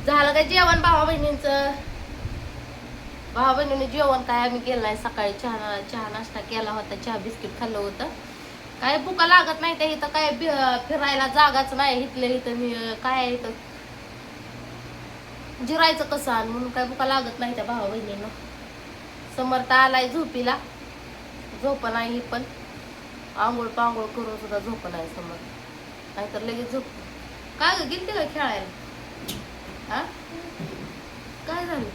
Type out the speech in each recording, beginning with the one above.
झालं काय जेवण भावा बहिणींचं? भावा बहिणीने जेवण काय आम्ही केलं नाही. सकाळी चहा नाश्ता केला होता, चहा बिस्किट खाल्लं होतं. काय भुका लागत नाही त्या इथं, काय फिरायला जागाच नाही इथलं इथं. मी काय इथं जिरायचं कसं आणि म्हणून काय भुका लागत नाही त्या भावा बहिणीनं. समर्थ आलाय झोपीला, झोप नाही पण आंघोळ पांघोळ करून सुद्धा झोप नाही समर्थ, नाहीतर लगेच झोप. काय ग गेलते का खेळायला? हा काय झालं?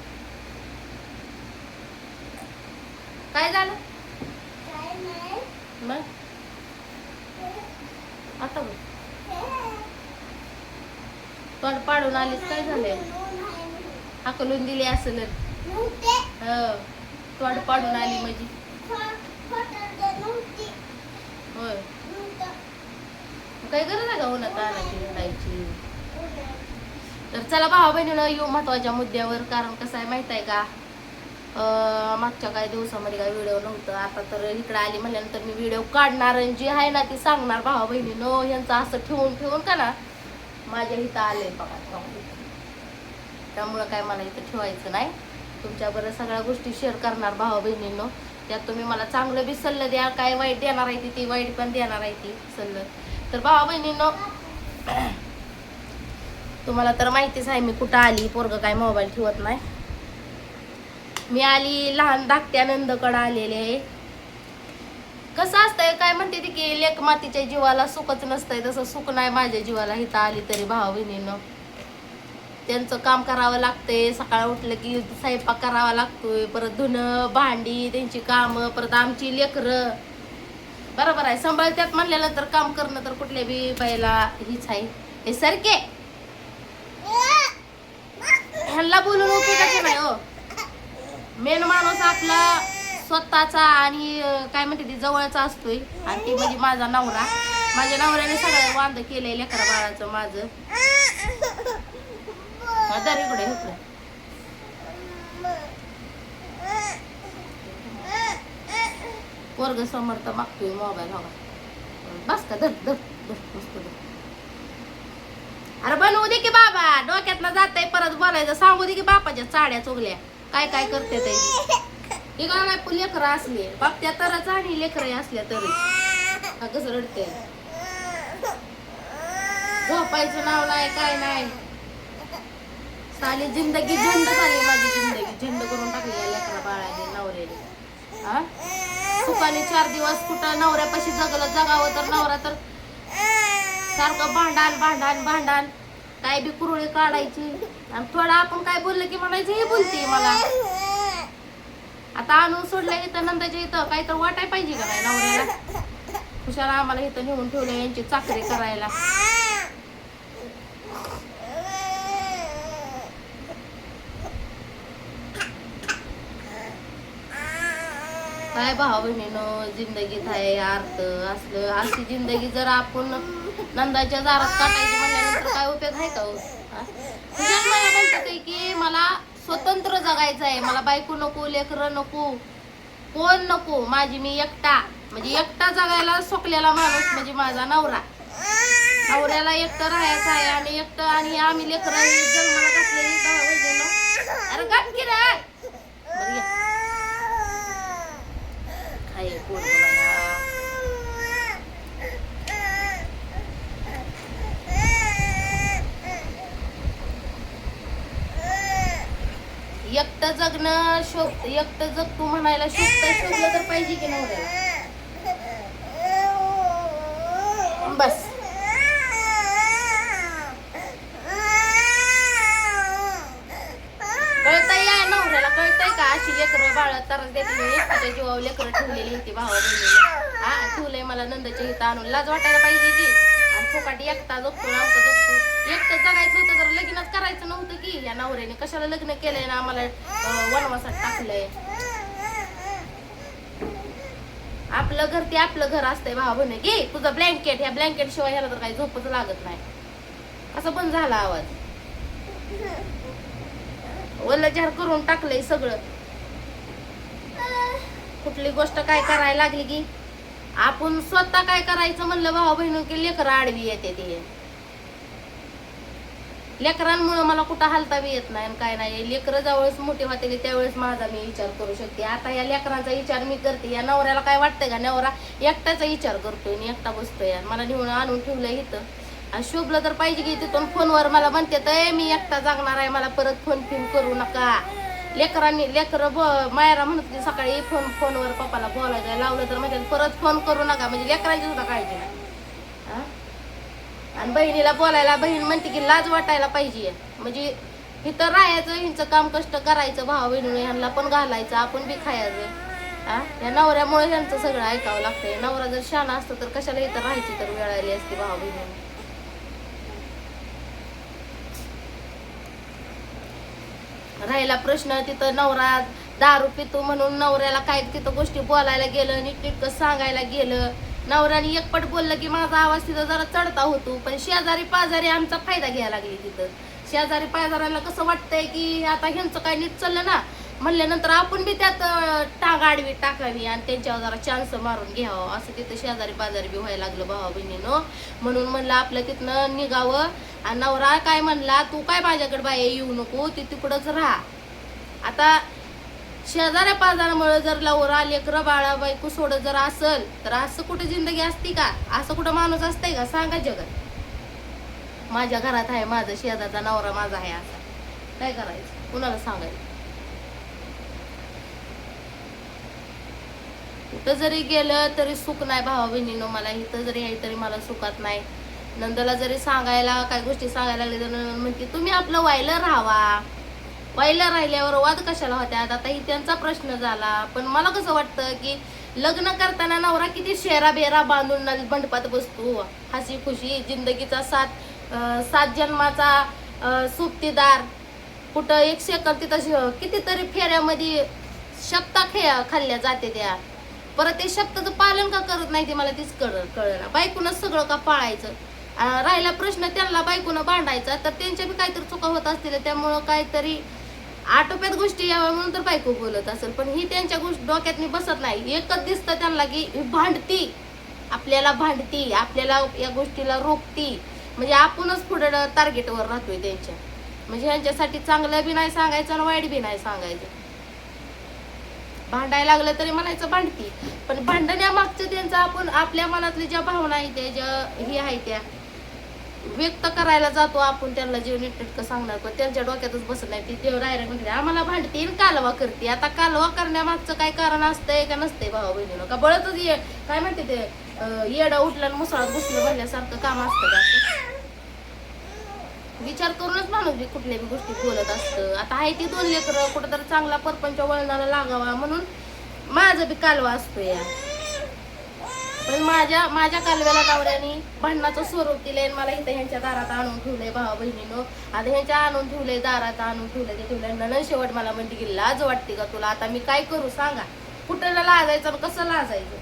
काय झालं मग आता बघ तोंड पाडून आलीस, काय झालंय? हाकलून दिली असेल. हो तोंड पाडून आली म्हणजे होय. काही गरज आहे का उन्हात आणायची रडायची? तर चला भावा बहिणीनं येऊ महत्वाच्या मुद्द्यावर. कारण कसं आहे माहित आहे का, मागच्या काही दिवसामध्ये काही व्हिडिओ नव्हतं. आता तर इकडे आली म्हणल्यानंतर मी व्हिडिओ काढणार आणि जी आहे ना ती सांगणार. भावा बहिणीनं यांचं असं ठेवून ठेवून का ना माझ्या इथं आले बघा, त्यामुळं काय मला इथं ठेवायचं नाही. तुमच्याबरोबर सगळ्या गोष्टी शेअर करणार भावा बहिणींनो. त्यात तुम्ही मला चांगलं बी सल्लं द्या, काय वाईट देणार आहे ती वाईट पण देणार आहे ती सल्लं. तर भावा बहिणींनो तुम्हाला तर माहितीच आहे मी कुठं आली. पोरगं काय मोबाईल ठेवत नाही. मी आली लहान धाकट्या नंदकडं आलेले आहे. कसं असतंय काय म्हणते ती की लेक मातीच्या जीवाला सुखच नसतंय, तसं सुख नाही माझ्या जीवाला इथं आली तरी भावा बहिणीनं. त्यांचं काम करावं लागतंय. सकाळ उठलं की स्वयंपाक करावा लागतोय, परत धुणं भांडी त्यांची कामं, परत आमची लेकरं बरोबर आहे सांभाळत्यात म्हणल्यानंतर काम करणं तर कुठल्या बी बाईला हीच आहे. हे सारखे ह्यांना बोलून उपयोगाचं नाही हो. मेन माणूस आपला स्वतःचा आणि काय म्हणते ती जवळचा असतोय, आणि ती म्हणजे माझा नवरा. माझ्या नवऱ्याने सगळं वांद केलंय लेकरा बाळाचं माझं. दर इकडे इकडे पोरग समर्थ मागतोय मोबाईल. हवा बस का धर धर धर मस्त धर. अरे बनवू दे की बाबा, डोक्यातनं जातंय परत बोलायचं. सांगू दे की बापाच्या चाड्या चुगल्या काय काय करते ते. हे का नाही लेकरं असले बापत्या तरच आणि लेकरं असल्या तरी का कसं रडते. झोपायचं नाव नाही काय नाही. साली जिंदगी झंड झाली माझी, जिंदगी झंड करून टाकली या लेकरा बाळाने नवऱ्याने. हा सुखाने 4 दिवस कुठं नवऱ्यापाशी जगावं तर नवरा तर सारखं भांडण भांडण भांडण, काय बी कुरळी काढायची. आणि थोडं आपण काय बोललं की म्हणायचं हे बोलते मला. आता आणून सोडलं इथं नंदाच्या इथं काही तर वाटाय पाहिजे का नाही नवऱ्याला. खुशाला आम्हाला इथं नेऊन ठेवलं यांची चाकरी करायला. काय भावा बहिणीनं जिंदगीत आहे अर्थ असलं. अशी जिंदगी जर आपण नंदाच्या दारात काटायची म्हणल्यानंतर काय उपयोग आहे का हो? तुझ्याच मला म्हणते की मला स्वतंत्र जगायचं आहे, मला बायको नको, लेकरं नको, कोण नको. माझी मी एकटा, म्हणजे एकटा जगायला सोकलेला माणूस म्हणजे माझा नवरा. नवऱ्याला एकटं राहायचं आहे आणि एकटं, आणि आम्ही लेकरं जन्माला घातलेली भावा बहिणीनं. अरे गाठ की रे एकटं जगणं एकटं जगतो म्हणायला शोधलं तर पाहिजे की नवऱ्याला. बस कळतंय या नवऱ्याला, कळतंय का अशी लेकरं बाळ तर देते एकट्याच्या जीवावर लेकरं ठेवलेली होती भावा बहिणीला. हा ठेवलंय मला नंदाच्या इथं आणून. लाज वाटायला पाहिजे की. आणि फुकाटी एकटा जगतो आमचं जगतो. एकटं जगायचं होतं तर लगीनच करायचं नव्हतं की. या नवऱ्याने कशाला लग्न केलंय ना आम्हाला वनवासात टाकलंय. आपलं घर ते आपलं घर असतंय भावा बहिणी. घे तुझं ब्लँकेट, ह्या ब्लँकेट शिवाय ह्याला तर काही झोपच लागत नाही. असं पण झाला आवाज. वल्लझार करून टाकलंय सगळं. कुठली गोष्ट काय करायला लागली की आपण स्वतः काय करायचं म्हणलं भावा बहिणी की लेकरं आडवी येते ते. लेकरांमुळे मला कुठं हालता बी येत नाही आणि काय नाही. लेकरं ज्यावेळेस मोठे होते त्यावेळेस माझा मी विचार करू शकते. आता या लेकरांचा विचार मी करते. या नवऱ्याला काय वाटतंय का, नवरा एकट्याचा विचार करतोय आणि एकटा बसतोय. मला निवडून आणून ठेवलंय इथं आणि शोभलं तर पाहिजे की तिथून फोनवर मला म्हणते तर मी एकटा जागणार आहे, मला परत फोन करू नका. लेकरं मायरा म्हणत होती सकाळी फोनवर पप्पाला बोलायचं लावलं तर म्हणजे परत फोन करू नका, म्हणजे लेकरांची सुद्धा काळजी नाही. आणि बहिणीला बोलायला बहीण म्हणते की लाज वाटायला पाहिजे. म्हणजे इथं राहायचं, हिंचं काम कष्ट करायचं, भावा बहिणीने ह्यांना पण घालायचं, आपण बी खायचं. या नवऱ्यामुळे ह्यांचं सगळं ऐकावं लागतंय. नवरा जर शहाणा असतं तर कशाला इथं राहायची तर वेळ आली असती भावा बहिणीने. राहिला प्रश्न तिथं नवरा दारू पितो म्हणून नवऱ्याला काय तिथं गोष्टी बोलायला गेलं, नीटनीटकं सांगायला गेलं. नवऱ्याने एकपट बोललं की माझा आवाज तिथं जरा चढता होतो, पण शेजारी पाजारी आमचा फायदा घ्यायला लागली. तिथं शेजारी पाजारांना कसं वाटतंय की आता ह्यांचं काय नीट चाललं ना म्हणल्यानंतर आपण बी त्यात टांग आडवी टाकावी आणि त्यांच्यावर जरा चान्स मारून घ्यावं, असं तिथं शेजारी पाजारी बी व्हायला लागलं भावा बहिणीनं. म्हणून म्हणलं आपलं तिथनं निघावं. आणि नवरा काय म्हणला, तू काय माझ्याकडे बाई येऊ नको, ती तिकडंच राहा. आता शेजाऱ्या पाजारामुळे जर लवरा लेकरं बाळा बायको सोडत जर असल तर असं कुठं जिंदगी असती का, असं कुठं माणूस असतंय का सांगा जगात. माझ्या घरात आहे माझं शेजारचा नवरा माझा आहे, असा काय करायचं, कुणाला सांगायचं. कुठं जरी गेलं तरी सुख नाही भावा बहिणीनं मला. इथं जरी आहे तरी मला सुखात नाही. नंदला जरी सांगायला काय गोष्टी सांगायला लागले तर म्हणते तुम्ही आपलं व्हायला राहावा. व्हायला राहिल्यावर वाद कशाला होत्या. आता ही त्यांचा प्रश्न झाला. पण मला कसं वाटतं की लग्न करताना नवरा किती शेरा बेरा बांधून मंडपात बसतो, हसी खुशी जिंदगीचा सात जन्माचा सोबतीदार. कुठं एक सेकंद तिथं कितीतरी फेऱ्यामध्ये शब्दा खाल्ल्या जाते त्या. परत ते शब्दाचं पालन का करत नाही ते मला तीच कळलं. बायकोनच सगळं का पाळायचं. राहिला प्रश्न त्यांना बायकोनं भांडायचा तर त्यांच्या बी काहीतरी चुका होत असतील, त्यामुळं काहीतरी आटोप्यात गोष्टी याव्या म्हणून तर बायको बोलत असेल. पण ही त्यांच्या गोष्टी डोक्यात बसत नाही. एकच दिसतं त्यांना की भांडती, आपल्याला भांडती, आपल्याला या गोष्टीला रोखती. म्हणजे आपणच पुढे टार्गेटवर राहतोय त्यांच्या. म्हणजे ह्यांच्यासाठी चांगलं बी नाही सांगायचं आणि वाईट बी नाही सांगायचं. भांडायला लागलं तरी म्हणायचं भांडती, पण भांडण्यामागचं त्यांचं आपण आपल्या मनातली ज्या भावना आहेत त्या ज्या ही आहे त्या व्यक्त करायला जातो आपण त्यांना जीव नीटनेटकं सांगणार, पण त्यांच्या डोक्यातच बसत नाही. ती देव डायरेक्ट म्हणते आम्हाला भांडते कालवा करते. आता कालवा करण्यामागचं काय कारण असतंय का नसतंय भावा बहिणीनं, का बळतच काय म्हणते ते येडा उठलं आणि मुसळात घुसलं म्हणल्यासारखं काम असतं का. विचार करूनच माणूस बी कुठल्या बी गोष्टी बोलत असतं. आता आहे ती 2 लेकरं, कुठं तर चांगला परपंच वळणाला लागावा म्हणून माझं बी कालवा असतो या. पण माझ्या कालव्याला नवऱ्याने भांडणाचं स्वरूप दिलंय. मला इथं ह्यांच्या दारात आणून ठेवलंय भावा बहिणीनं. आता ह्यांच्या आणून ठेवलंय, दारात आणून ठेवलंय, ते ठेवलंय. नंतर शेवट मला म्हणते की लाज वाटते का तुला, आता मी काय करू सांगा, कुठं लाजायचं आणि कसं लाजायचं.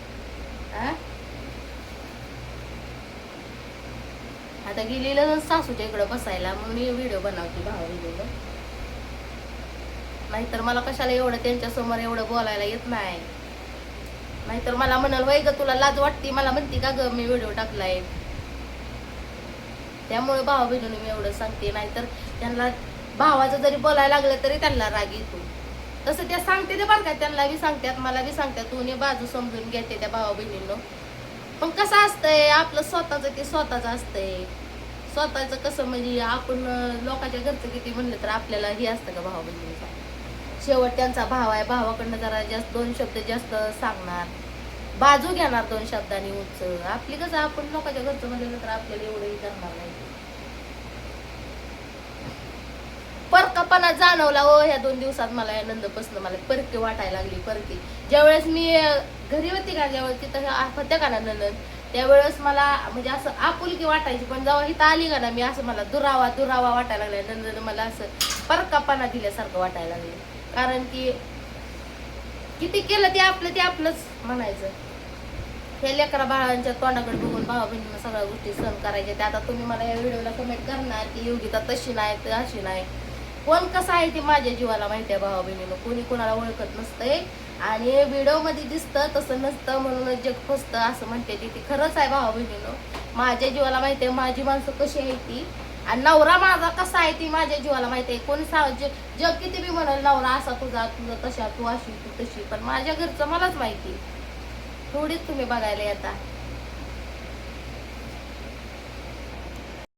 आता गेलेलं सासूच्या इकडं बसायला म्हणून व्हिडिओ बनवते भावा बहिणीनं. नाहीतर मला कशाला एवढं त्यांच्या समोर एवढं बोलायला येत नाही. नाहीतर मला म्हणाल वय ग तुला लाज वाटते, मला म्हणते का ग मी व्हिडिओ टाकलाय. त्यामुळे भावा बहिणीने मी एवढं सांगते. नाहीतर त्यांना भावाचं जरी बोलायला लागलं तरी त्यांना राग येतो. तसं त्या सांगते ते बरं का, त्यांना बी सांगतात मला बी सांगतात, दोन्ही बाजू समजून घेते त्या भावा बहिणीनं. पण कसं असतंय आपलं स्वतःचं ते स्वतःच असतंय. स्वतःचं कसं म्हणजे आपण लोकांच्या घरचं किती म्हणलं तर आपल्याला हे असतं का भावा बहिणीचा. शेवट त्यांचा भाव आहे, भावाकडनं जरा जास्त 2 शब्द जास्त सांगणार, बाजू घेणार 2 शब्दांनी उंच. आपली कसं आपण लोकांच्या घरचं म्हणलं तर आपल्याला एवढंही करणार नाही. परकापणा जाणवला हो ह्या 2 दिवसात मला. या नंदपासून मला परकी वाटायला लागली. परकी ज्यावेळेस मी घरी होती का, ज्यावेळेस तिथं होत्या का ना नंदन, त्यावेळेस मला म्हणजे असं आपुलकी वाटायची. पण जेव्हा इथं आली का ना मी असं मला दुरावा वाटायला लागला. नंदन मला असं परकापणा दिल्यासारखं वाटायला लागलं. कारण की किती केलं ते आपलंच म्हणायचं. हे लेकरा बाळांच्या तोंडाकडे बघून भावा बहिणीनं सगळ्या गोष्टी सहन करायच्या. ते आता तुम्ही मला या व्हिडिओला कमेंट करणार की योगिता तशी नाही तर अशी नाही. कोण कसं आहे ते माझ्या जीवाला माहिती आहे भावा बहिणीनं. कोणी कोणाला ओळखत नसतंय आणि व्हिडिओमध्ये दिसतं तसं नसतं म्हणूनच जग फसतं असं म्हणते ती खरंच आहे भावा बहिणीनं. माझ्या जीवाला माहिती आहे माझी माणसं कशी आहे ती आणि नवरा माझा कसा आहे ती माझ्या जीवाला माहिती आहे. कोणी जग किती बी म्हणाल नवरा असा तुझा तशा, तू अशी तू तशी, पण माझ्या घरचं मलाच माहिती. थोडीच तुम्ही बघायला येता.